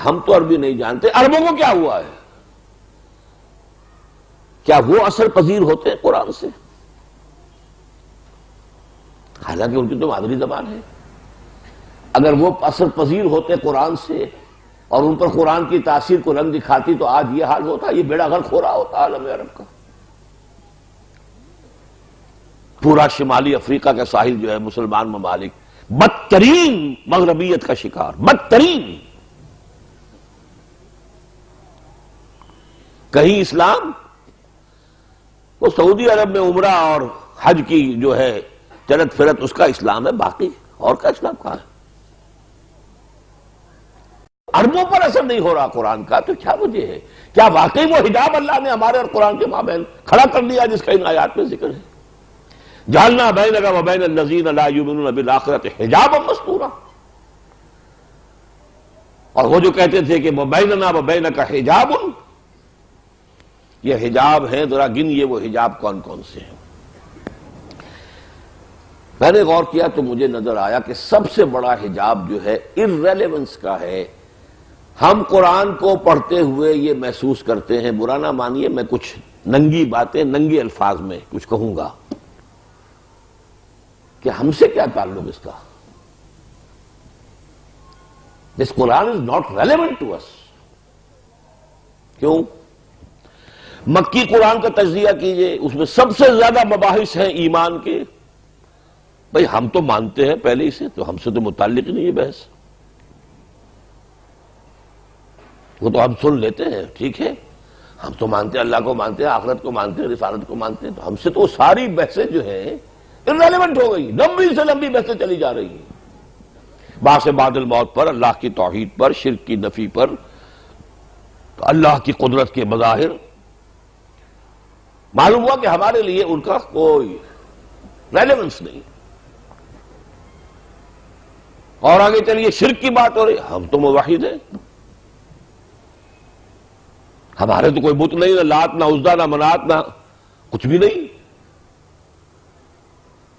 ہم تو عربی نہیں جانتے، عربوں کو کیا ہوا ہے؟ کیا وہ اثر پذیر ہوتے ہیں قرآن سے؟ حالانکہ ان کی تو مادری زبان ہے۔ اگر وہ اثر پذیر ہوتے قرآن سے اور ان پر قرآن کی تاثیر کو رنگ دکھاتی تو آج یہ حال ہوتا، یہ بیڑا غرق ہو رہا ہوتا عالم عرب کا۔ پورا شمالی افریقہ کا ساحل جو ہے مسلمان ممالک بدترین مغربیت کا شکار، بدترین۔ کہیں اسلام، وہ سعودی عرب میں عمرہ اور حج کی جو ہے چلت پھرت اس کا اسلام ہے، باقی اور کا اسلام کہاں ہے؟ عربوں پر اثر نہیں ہو رہا قرآن کا، تو کیا وجہ ہے؟ کیا واقعی وہ حجاب اللہ نے ہمارے اور قرآن کے مابین کھڑا کر دیا جس کا ان آیات میں ذکر ہے؟ جعلنا بینک وبین الذین لا یؤمنون بالآخرۃ حجابا مستورا۔ اور وہ جو کہتے تھے کہ وبیننا وبینک حجاب، یہ حجاب ہیں، ذرا گنیے وہ حجاب کون کون سے ہیں۔ میں نے غور کیا تو مجھے نظر آیا کہ سب سے بڑا حجاب جو ہے irrelevance کا ہے۔ ہم قرآن کو پڑھتے ہوئے یہ محسوس کرتے ہیں، برا نہ مانیے میں کچھ ننگی باتیں ننگے الفاظ میں کچھ کہوں گا، کہ ہم سے کیا تعلق اس کا؟ This Quran is not relevant to us۔ کیوں؟ مکی قرآن کا تجزیہ کیجئے، اس میں سب سے زیادہ مباحث ہیں ایمان کے۔ بھئی ہم تو مانتے ہیں پہلے ہی سے، تو ہم سے تو متعلق نہیں ہے بحث، وہ تو ہم سن لیتے ہیں، ٹھیک ہے، ہم تو مانتے ہیں، اللہ کو مانتے ہیں، آخرت کو مانتے ہیں، رسالت کو مانتے ہیں، تو ہم سے تو وہ ساری بحثیں جو ہیں irrelevant ہو گئی، لمبی سے لمبی بحثیں چلی جا رہی ہیں، بعث بعد الموت پر، اللہ کی توحید پر، شرک کی نفی پر، اللہ کی قدرت کے مظاہر۔ معلوم ہوا کہ ہمارے لیے ان کا کوئی ریلیونس نہیں۔ اور آگے چلیے، شرک کی بات ہو رہی، ہم تو موحد ہیں، ہمارے تو کوئی بت نہیں، نہ لات نہ عزا نہ منات نہ کچھ بھی نہیں،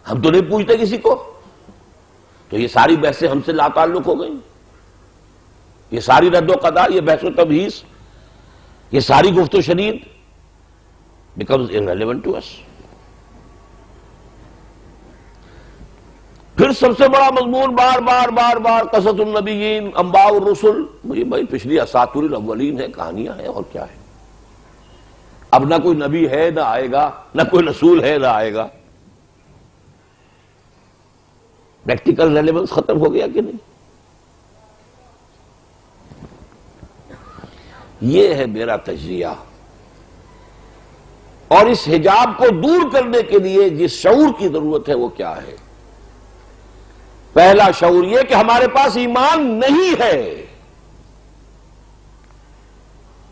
ہم تو نہیں پوچھتے کسی کو۔ تو یہ ساری بحثیں ہم سے لا تعلق ہو گئی، یہ ساری رد و قضا، یہ بحث و تبحیث، یہ ساری گفت و شنید becomes irrelevant to us۔ پھر سب سے بڑا مضمون بار بار بار بار قصص النبیین، انباء الرسل، بھائی پچھلی اساطیر الاولین ہے، کہانیاں ہیں، اور کیا ہے؟ اب نہ کوئی نبی ہے نہ آئے گا، نہ کوئی رسول ہے نہ آئے گا۔ پریکٹیکل ریلیونس ختم ہو گیا کہ نہیں؟ یہ ہے میرا تجزیہ۔ اور اس حجاب کو دور کرنے کے لیے جس شعور کی ضرورت ہے وہ کیا ہے؟ پہلا شعور یہ کہ ہمارے پاس ایمان نہیں ہے،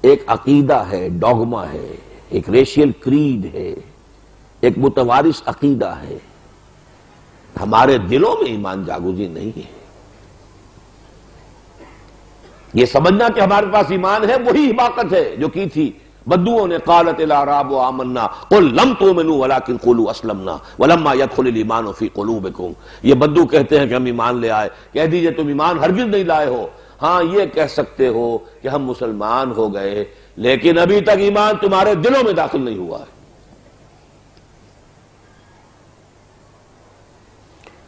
ایک عقیدہ ہے، ڈوگما ہے، ایک ریشیل کریڈ ہے، ایک متوارث عقیدہ ہے، ہمارے دلوں میں ایمان جاگوزی نہیں ہے۔ یہ سمجھنا کہ ہمارے پاس ایمان ہے وہی حماقت ہے جو کی تھی بدوؤں نے، قالت الاعراب آمنا قل لم تؤمنوا ولکن قولوا اسلمنا ولما يدخل الايمان في قلوبكم۔ یہ بدو کہتے ہیں کہ ہم ایمان لے آئے، کہہ دیجئے تم ایمان ہرگز نہیں لائے ہو۔ ہاں یہ کہہ سکتے ہو کہ ہم مسلمان ہو گئے، لیکن ابھی تک ایمان تمہارے دلوں میں داخل نہیں ہوا ہے۔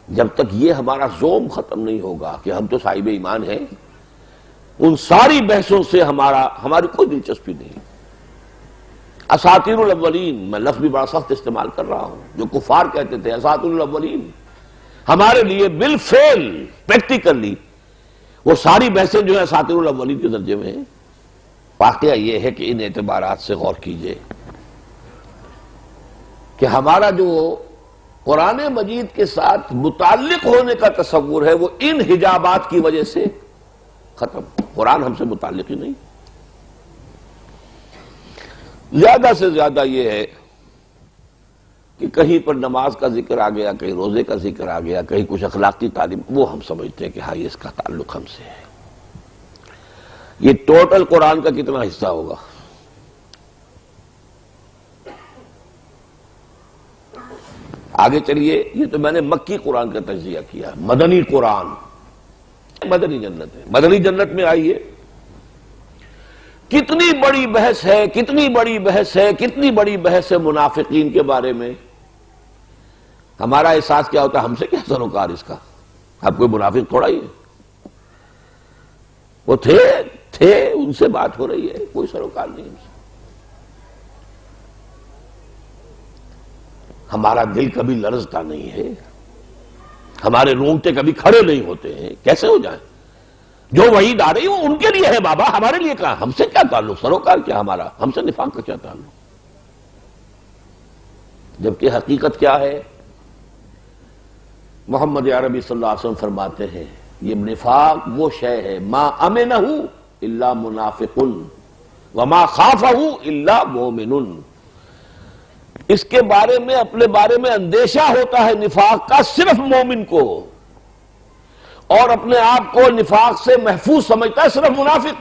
جب تک یہ ہمارا زوم ختم نہیں ہوگا کہ ہم تو صاحب ایمان ہیں، ان ساری بحثوں سے ہماری کوئی دلچسپی نہیں۔ اساطیر الاولین، میں لفظ بھی بڑا سخت استعمال کر رہا ہوں، جو کفار کہتے تھے اساطیر الاولین، ہمارے لیے بالفعل پریکٹیکلی وہ ساری بحثیں جو ہیں اساطیر الاولین کے درجے میں ہیں۔ واقعہ یہ ہے کہ ان اعتبارات سے غور کیجئے کہ ہمارا جو قرآن مجید کے ساتھ متعلق ہونے کا تصور ہے وہ ان حجابات کی وجہ سے ختم۔ قرآن ہم سے متعلق ہی نہیں۔ زیادہ سے زیادہ یہ ہے کہ کہیں پر نماز کا ذکر آ گیا، کہیں روزے کا ذکر آ گیا، کہیں کچھ اخلاقی تعلیم، وہ ہم سمجھتے ہیں کہ ہاں یہ اس کا تعلق ہم سے ہے۔ یہ ٹوٹل قرآن کا کتنا حصہ ہوگا؟ آگے چلیے، یہ تو میں نے مکی قرآن کا تجزیہ کیا، مدنی قرآن، مدنی جنت ہے، مدنی جنت میں آئیے کتنی بڑی بحث ہے، کتنی بڑی بحث ہے، کتنی بڑی بحث ہے منافقین کے بارے میں۔ ہمارا احساس کیا ہوتا ہے؟ ہم سے کیا سروکار اس کا، اب کوئی منافق تھوڑا ہی ہے، وہ تھے ان سے بات ہو رہی ہے، کوئی سروکار نہیں ان سے۔ ہمارا دل کبھی لرزتا نہیں ہے، ہمارے رونگٹے کبھی کھڑے نہیں ہوتے ہیں، کیسے ہو جائیں؟ جو وحید آ رہی وہ ان کے لیے ہے بابا، ہمارے لیے کہاں؟ ہم سے کیا تعلق؟ سروکار کیا ہمارا؟ ہم سے نفاق کا کیا تعلق؟ جبکہ حقیقت کیا ہے؟ محمد عربی صلی اللہ علیہ وسلم فرماتے ہیں یہ نفاق وہ شے ہے ما امنہ الا منافق وما خافہ الا مومن، اس کے بارے میں، اپنے بارے میں اندیشہ ہوتا ہے نفاق کا صرف مومن کو، اور اپنے آپ کو نفاق سے محفوظ سمجھتا ہے صرف منافق۔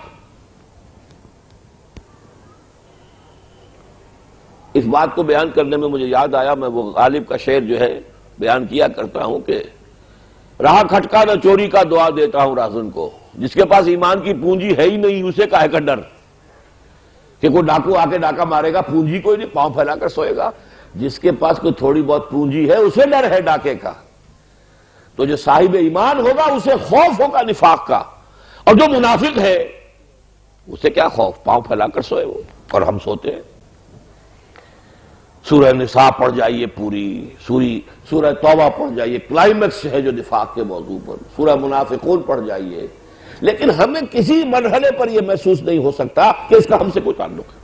اس بات کو بیان کرنے میں مجھے یاد آیا، میں وہ غالب کا شعر جو ہے بیان کیا کرتا ہوں کہ رہا کھٹکا نہ چوری کا دعا دیتا ہوں رازن کو، جس کے پاس ایمان کی پونجی ہے ہی نہیں اسے کاہے کا ڈر کہ کوئی ڈاکو آ کے ڈاکہ مارے گا، پونجی کوئی نہیں، پاؤں پھیلا کر سوئے گا۔ جس کے پاس کوئی تھوڑی بہت پونجی ہے اسے ڈر ہے ڈاکے کا، تو جو صاحب ایمان ہوگا اسے خوف ہوگا نفاق کا، اور جو منافق ہے اسے کیا خوف؟ پاؤں پھیلا کر سوئے وہ، اور ہم سوتے ہیں۔ سورہ نساء پڑھ جائیے پوری، سورہ توبہ پڑھ جائیے، کلائمیکس ہے جو نفاق کے موضوع پر، سورہ منافقون پڑھ جائیے، لیکن ہمیں کسی مرحلے پر یہ محسوس نہیں ہو سکتا کہ اس کا ہم سے کوئی تعلق ہے۔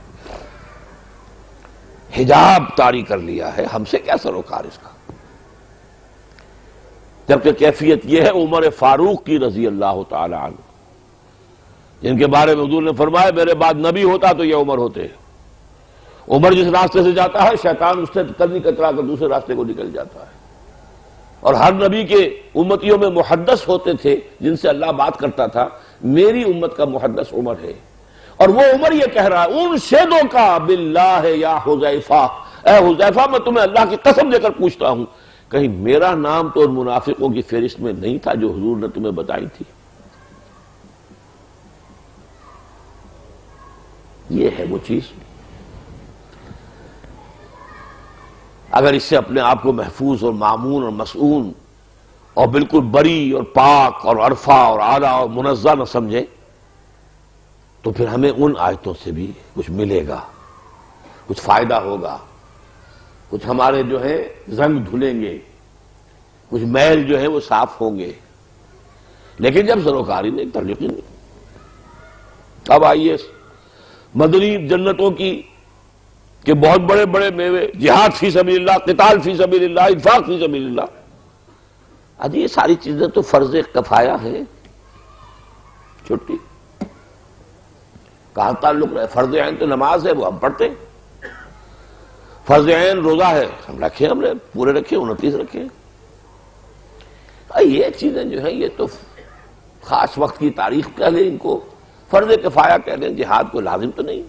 حجاب طاری کر لیا ہے، ہم سے کیا سروکار اس کا؟ جبکہ کیفیت یہ ہے عمر فاروق کی رضی اللہ تعالی عنہ، جن کے بارے میں حضور نے فرمایا میرے بعد نبی ہوتا تو یہ عمر ہوتے۔ عمر جس راستے سے جاتا ہے شیطان اس سے قدمی کترا کر دوسرے راستے کو نکل جاتا ہے، اور ہر نبی کے امتیوں میں محدث ہوتے تھے جن سے اللہ بات کرتا تھا، میری امت کا محدث عمر ہے، اور وہ عمر یہ کہہ رہا ہے انشدو کا باللہ یا حذیفہ، اے حذیفہ میں تمہیں اللہ کی قسم دے کر پوچھتا ہوں کہیں میرا نام تو ان منافقوں کی فہرست میں نہیں تھا جو حضور نے تمہیں بتائی تھی؟ یہ ہے وہ چیز۔ اگر اس سے اپنے آپ کو محفوظ اور معمون اور مسئون اور بالکل بری اور پاک اور عرفہ اور اعلیٰ اور منزہ نہ سمجھے تو پھر ہمیں ان آیتوں سے بھی کچھ ملے گا، کچھ فائدہ ہوگا، کچھ ہمارے جو ہے زنگ دھلیں گے، کچھ میل جو ہے وہ صاف ہوں گے، لیکن جب سروکاری نہیں، تعلق ہی نہیں۔ اب آئیے مدنی جنتوں کی کہ بہت بڑے بڑے میوے، جہاد فی سبیل اللہ، قتال فی سبیل اللہ، انفاق فی سبیل اللہ، اب یہ ساری چیزیں تو فرض کفایہ ہیں۔ چھٹی کہاں تعلق رہے؟ فرض عین تو نماز ہے، وہ ہم پڑھتے ہیں۔ فرض عین روزہ ہے، ہم رکھے، ہم نے پورے رکھے، 29 رکھے۔ یہ چیزیں جو ہیں یہ تو خاص وقت کی تاریخ کہہ لیں، ان کو فرض کفایہ کہہ لیں، جہاد کو لازم تو نہیں،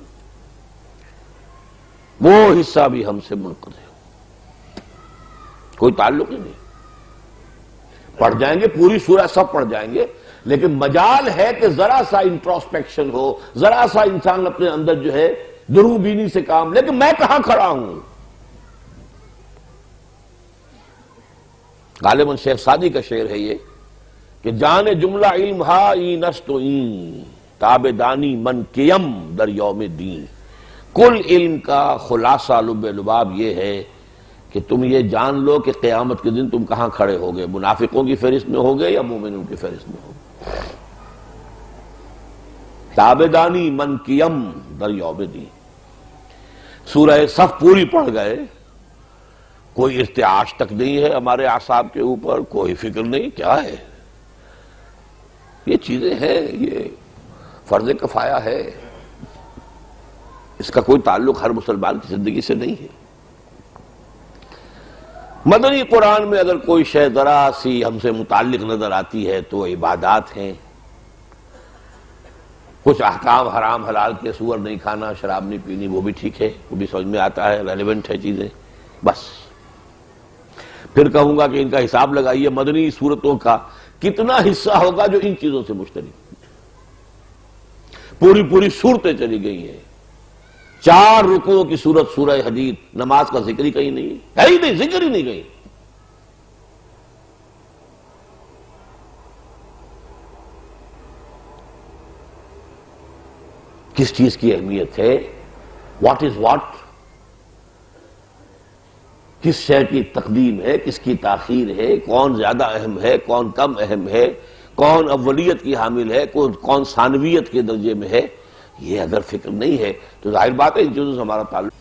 وہ حصہ بھی ہم سے منقطع ہے، کوئی تعلق ہی نہیں۔ پڑھ جائیں گے پوری سورہ، سب پڑھ جائیں گے، لیکن مجال ہے کہ ذرا سا انٹروسپیکشن ہو، ذرا سا انسان اپنے اندر جو ہے درو بینی سے کام، لیکن میں کہاں کھڑا ہوں؟ غالباً شیخ سعدی کا شعر ہے یہ کہ جان جملہ علم ہا این است و این تابدانی من کیم در یوم دین، کل علم کا خلاصہ لب لباب یہ ہے کہ تم یہ جان لو کہ قیامت کے دن تم کہاں کھڑے ہوگے، منافقوں کی فہرست میں ہوگے یا مومنوں کی فہرست میں ہوگے۔ تابدانی من کیم در یوم دین۔ سورہ صف پوری پڑھ گئے، کوئی ارتعاش تک نہیں ہے ہمارے اعصاب کے اوپر، کوئی فکر نہیں، کیا ہے یہ چیزیں ہیں، یہ فرض کفایہ ہے، اس کا کوئی تعلق ہر مسلمان کی زندگی سے نہیں ہے۔ مدنی قرآن میں اگر کوئی شے ذرا سی ہم سے متعلق نظر آتی ہے تو وہ عبادات ہیں، کچھ احکام حرام حلال کے، سور نہیں کھانا، شراب نہیں پینی، وہ بھی ٹھیک ہے، وہ بھی سمجھ میں آتا ہے، ریلیونٹ ہے چیزیں، بس۔ پھر کہوں گا کہ ان کا حساب لگائیے مدنی صورتوں کا کتنا حصہ ہوگا جو ان چیزوں سے مشترک، پوری پوری صورتیں چلی گئی ہیں. 4 رکوعوں کی صورت سورہ حدید، نماز کا ذکر ہی کہیں نہیں ہے ہی نہیں، ذکر ہی نہیں کہیں. کس چیز کی اہمیت ہے؟ What is what? کس شے کی تقدیم ہے، کس کی تاخیر ہے، کون زیادہ اہم ہے، کون کم اہم ہے، کون اولیت کی حامل ہے، کون ثانویت کے درجے میں ہے، یہ اگر فکر نہیں ہے تو ظاہر بات ہے ان چیزوں سے ہمارا تعلق